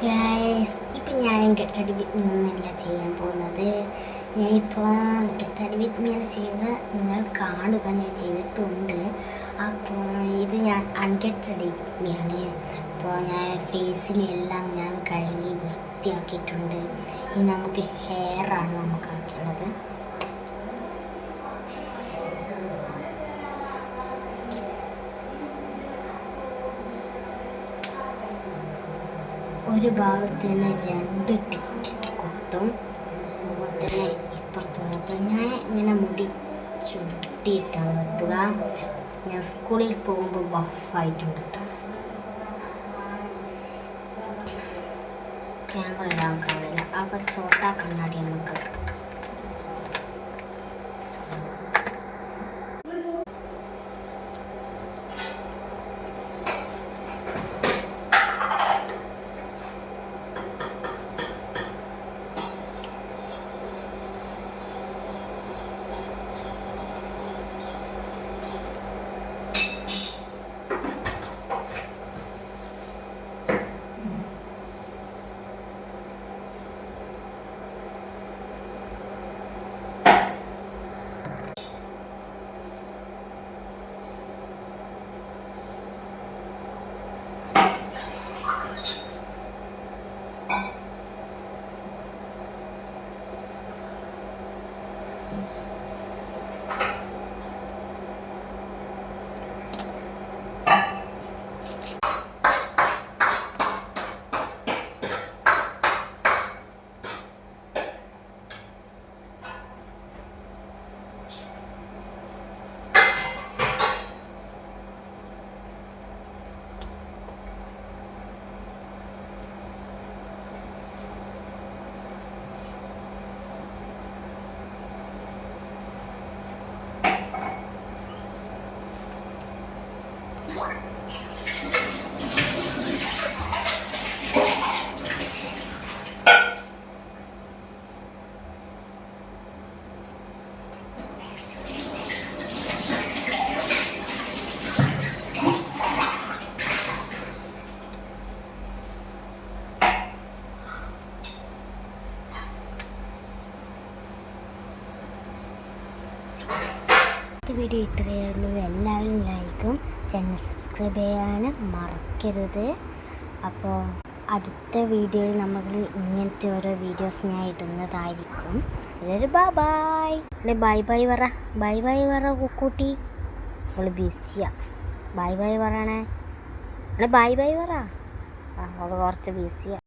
Guys, ഇപ്പം ഞാൻ get ready with me ഒന്നല്ല ചെയ്യാൻ പോകുന്നത്. ഞാനിപ്പോൾ ഗെറ്റ് റെഡി വിത്ത് മീ ചെയ്ത് നിങ്ങൾ കാണുക, ഞാൻ ചെയ്തിട്ടുണ്ട്. അപ്പോൾ ഇത് ഞാൻ അൺഗെറ്റ് റെഡി വിത്ത് മീ ആണ്. അപ്പോൾ ഞാൻ ഫേസിലെല്ലാം ഞാൻ കഴുകി വൃത്തിയാക്കിയിട്ടുണ്ട്. ഇനി നമുക്ക് ഹെയറാണ് നമുക്കാക്കിയുള്ളത്. ഒരു ഭാഗത്ത് തന്നെ 2 ടിക്ക് കുത്തും, തന്നെ ഇപ്പുറത്ത് ഭാഗത്ത് ഞാൻ ഇങ്ങനെ മുടി ചുരുട്ടിയിട്ടാണ് വെട്ടുക. ഞാൻ സ്കൂളിൽ പോകുമ്പോൾ ബഫായിട്ടുണ്ട് കേട്ടോ. ക്യാമറ ഇടാൻ കാണില്ല, അപ്പോൾ ചോട്ടാ കണ്ണാടി നമുക്ക് എടുക്കാം. വീഡിയോ ഇത്രയേ ഉള്ളൂ. എല്ലാവരും ലൈക്കും ചാനൽ സബ്സ്ക്രൈബ് ചെയ്യാനും മറക്കരുത്. അപ്പോൾ അടുത്ത വീഡിയോയിൽ നമ്മൾ ഇങ്ങനത്തെ ഓരോ വീഡിയോസ് ഞാൻ ഇടുന്നതായിരിക്കും. ഇതൊരു ബൈ ബൈ ബൈ പറ, ബൈ ബൈ പറ കുക്കൂട്ടി. അവൾ ബിസിയാണ്, ബൈ ബൈ പറയണേ. ബൈ ബൈ പറ. അവൾ കുറച്ച് ബിസിയാണ്.